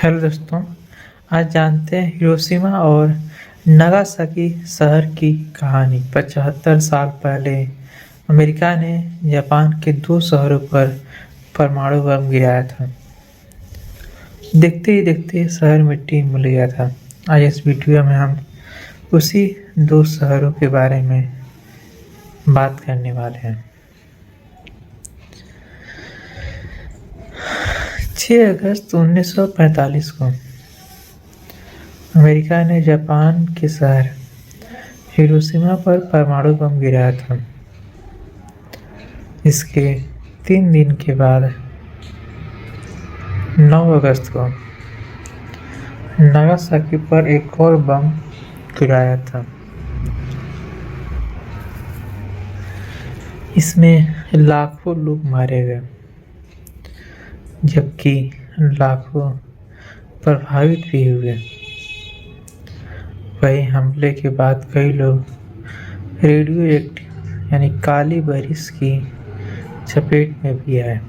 Hello दोस्तों, आज जानते हैं हिरोशिमा और नागासाकी शहर की कहानी। 75 साल पहले अमेरिका ने जापान के दो शहरों पर परमाणु बम गिराया था। देखते ही देखते शहर मिट्टी में मिल गया था। आज इस वीडियो में हम उसी दो शहरों के बारे में बात करने वाले हैं। 6 अगस्त 1945 को अमेरिका ने जापान के शहर हिरोशिमा पर परमाणु बम गिराया था। इसके 3 दिन के बाद 9 अगस्त को नागासाकी पर एक और बम गिराया था। इसमें लाखों लोग मारे गए, जबकि लाखों प्रभावित भी हुए। वही हमले के बाद कई लोग रेडियो एक्टिव यानी काली बारिश की चपेट में भी आए।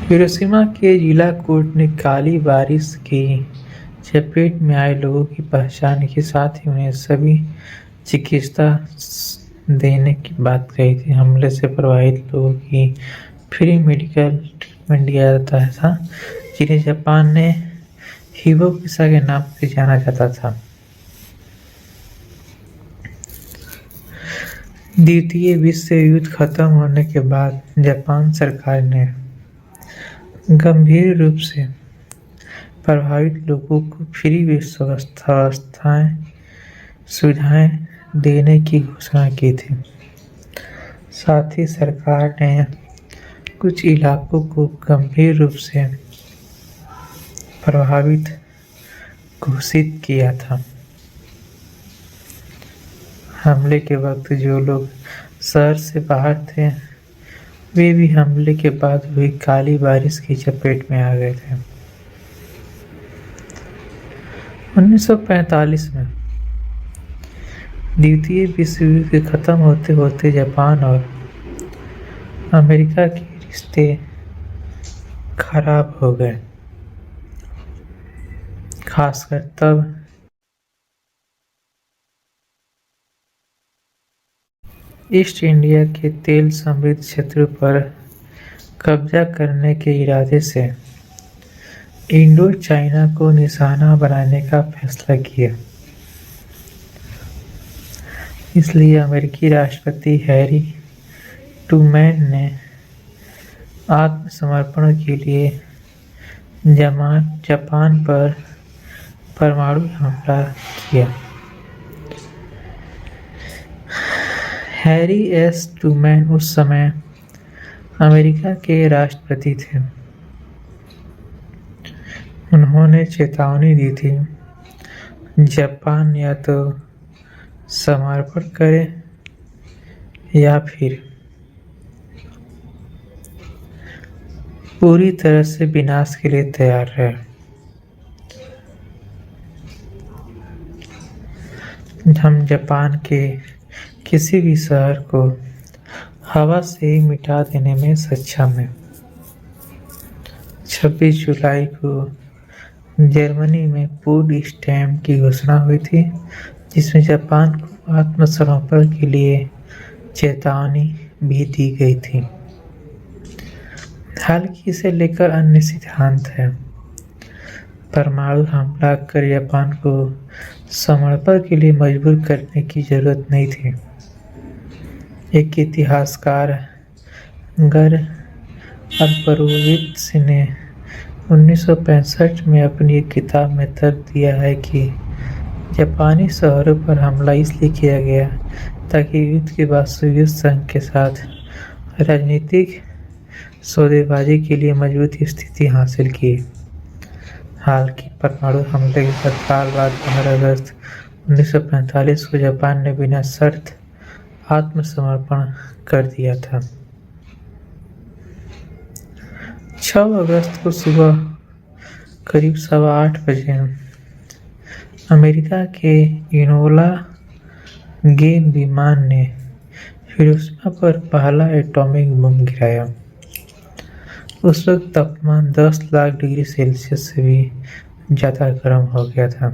हिरोशिमा के जिला कोर्ट ने काली बारिश की चपेट में आए लोगों की पहचान के साथ ही उन्हें सभी चिकित्सा देने की बात कही थी। हमले से प्रभावित लोगों की फ्री मेडिकल ट्रीटमेंट दिया जाता था, जिन्हें जापान ने हिबोकुशा के नाम से जाना जाता था। द्वितीय विश्व युद्ध खत्म होने के बाद जापान सरकार ने गंभीर रूप से प्रभावित लोगों को फ्री सुविधाएं देने की घोषणा की थी। साथ ही सरकार ने कुछ इलाकों को गंभीर रूप से प्रभावित घोषित किया था। हमले के वक्त जो लोग शहर से बाहर थे, वे भी हमले के बाद हुई काली बारिश की चपेट में आ गए थे। 1945 में द्वितीय विश्व युद्ध खत्म होते होते जापान और अमेरिका के रिश्ते खराब हो गए, खासकर तब ईस्ट इंडिया के तेल समृद्ध क्षेत्रों पर कब्जा करने के इरादे से इंडो चाइना को निशाना बनाने का फैसला किया। इसलिए अमेरिकी राष्ट्रपति हैरी ट्रूमैन ने आत्मसमर्पण के लिए जापान पर परमाणु हमला किया। हैरी एस ट्रूमैन उस समय अमेरिका के राष्ट्रपति थे। उन्होंने चेतावनी दी थी, जापान या तो समर्पण करे या फिर पूरी तरह से विनाश के लिए तैयार रहे। हम जापान के किसी भी शहर को हवा से ही मिटा देने में सक्षम हैं। 26 जुलाई को जर्मनी में पोट्सडाम की घोषणा हुई थी, जिसमें जापान को आत्मसमर्पण के लिए चेतावनी भी दी गई थी। हालांकि इसे लेकर अन्य सिद्धांत हैं। परमाणु हमला कर जापान को समर्पण के लिए मजबूर करने की जरूरत नहीं थी। एक इतिहासकार गर अल्परोवित्स ने 1965 में अपनी एक किताब में तर्क दिया है कि जापानी शहरों पर हमला इसलिए किया गया ताकि युद्ध के बाद सोवियत संघ के साथ राजनीतिक सौदेबाजी के लिए मजबूत स्थिति हासिल की। हालांकि परमाणु हमले के तत्काल बाद 15 अगस्त 1945 को जापान ने बिना शर्त आत्मसमर्पण कर दिया था। 6 अगस्त को सुबह करीब 8:15 बजे अमेरिका के इनोला गे विमान ने हिरोशिमा पर पहला एटॉमिक बम गिराया। उस वक्त तापमान 10 लाख डिग्री सेल्सियस से भी ज़्यादा गर्म हो गया था।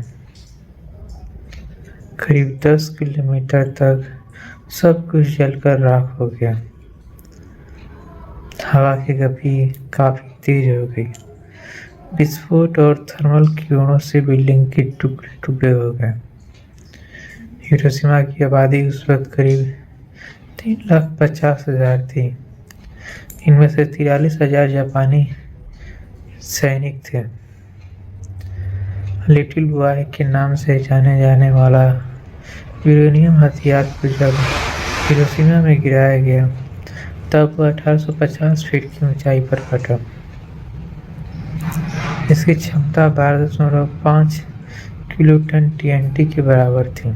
करीब 10 किलोमीटर तक सब कुछ जलकर राख हो गया। हवा की गति काफ़ी तेज हो गई। विस्फोट और थर्मल किरणों से बिल्डिंग के टुकड़े हो गए। हिरोशिमा की आबादी उस वक्त करीब 3,50,000 थी। इनमें से 43,000 जापानी सैनिक थे। लिटिल बॉय के नाम से जाने जाने वाला यूरेनियम हथियार को जब हिरोशिमा में गिराया गया तब वह 1850 फीट की ऊंचाई पर फटा। इसकी क्षमता 12.5 किलोटन TNT के बराबर थी।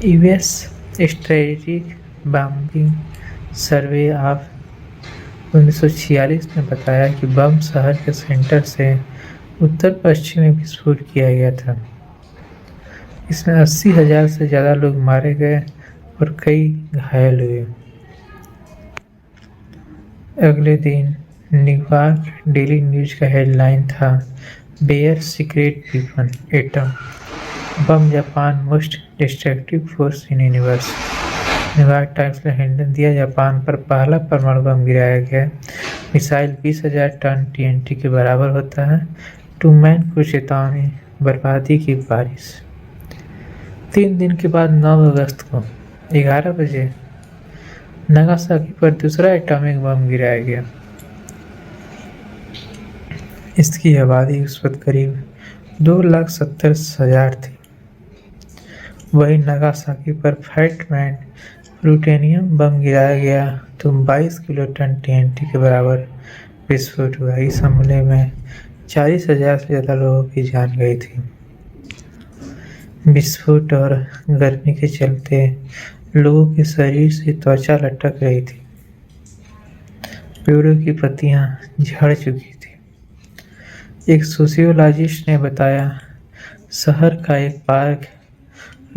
US strategic bombing survey of 1946 ने बताया कि बम शहर के सेंटर से उत्तर पश्चिम में विस्फोट किया गया था। इसमें 80,000 से ज़्यादा लोग मारे गए और कई घायल हुए। अगले दिन न्यूयॉर्क डेली न्यूज का हेडलाइन था, bare secret weapon atom bomb Japan most destructive force in universe. New York Times ने हेडलाइन दिया, जापान पर पहला परमाणु बम गिराया गया। मिसाइल 20,000 टन TNT के बराबर होता है। ट्रूमैन को चेतावनी, बर्बादी की बारिश। 3 दिन के बाद 9 अगस्त को 11 बजे नागासाकी पर दूसरा एटॉमिक बम गिराया गया। इसकी आबादी उस वक्त करीब 2,70,000 थी। वहीं नागासाकी पर फैटमैन प्लूटोनियम बम गिराया गया तो 22 किलोटन TNT के बराबर विस्फोट हुआ। इस हमले में 40,000 से ज़्यादा लोगों की जान गई थी। विस्फोट और गर्मी के चलते लोगों के शरीर से त्वचा लटक रही थी। पेड़ों की पत्तियां झड़ चुकी थी। एक सोशियोलॉजिस्ट ने बताया, शहर का एक पार्क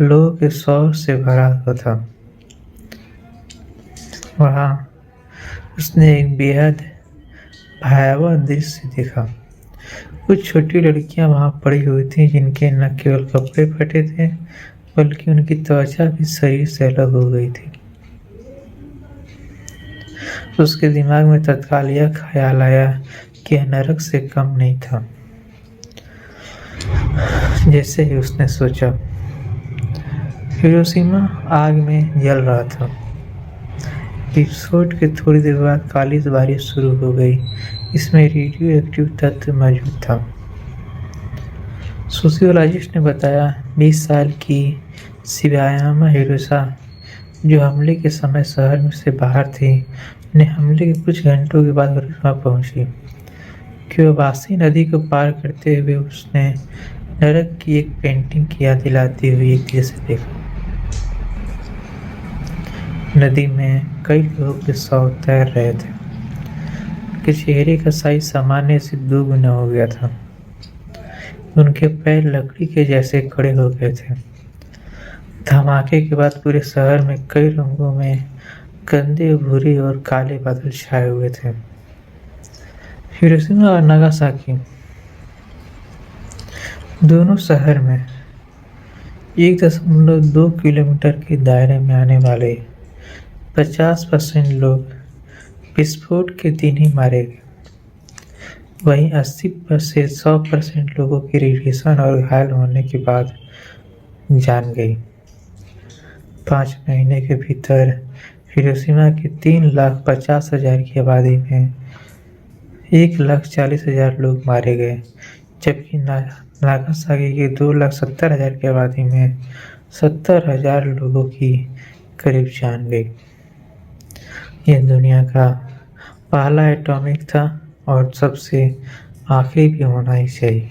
लोगों के शोर से भरा हुआ था। वहां उसने एक बेहद भयावह दृश्य देखा। कुछ छोटी लड़कियां वहां पड़ी हुई थीं, जिनके न केवल कपड़े फटे थे बल्कि उनकी त्वचा भी शरीर से अलग हो गई थी। उसके दिमाग में तत्काल यह ख्याल आया कि यह नरक से कम नहीं था। जैसे ही उसने सोचा, हिरोशिमा आग में जल रहा था। विस्फोट के थोड़ी देर बाद काली बारिश शुरू हो गई। इसमें रेडियो एक्टिव तत्व मौजूद था। सोशियोलॉजिस्ट ने बताया, 20 साल की शिबायामा हिरोशिमा, जो हमले के समय शहर में से बाहर थी, ने हमले के कुछ घंटों के बाद हिरोशिमा पहुंची। क्योवाशी नदी को पार करते हुए उसने नरक की एक पेंटिंग की याद दिलाती हुई एक दृश्य देखा। नदी में कई लोगों के शव तैर रहे थे। उनके चेहरे का साइज सामान्य से 2 गुना हो गया था। उनके पैर लकड़ी के जैसे खड़े हो गए थे। धमाके के बाद पूरे शहर में कई रंगों में गंदे, भूरे और काले बादल छाए हुए थे। हिरोशिमा और नागासाकी दोनों शहर में 1.2 किलोमीटर के दायरे में आने वाले 50% लोग विस्फोट के दिन ही मारे गए। वहीं 80 से 100% लोगों की रेडिएशन और घायल होने के बाद जान गई। 5 महीने के भीतर हिरोशिमा की 3,50,000 की आबादी में 1,40,000 लोग मारे गए, जबकि नागासाकी की 2,70,000 की आबादी में 70,000 लोगों की करीब जान गई। यह दुनिया का पहला एटॉमिक था और सबसे आखिरी भी होना ही चाहिए।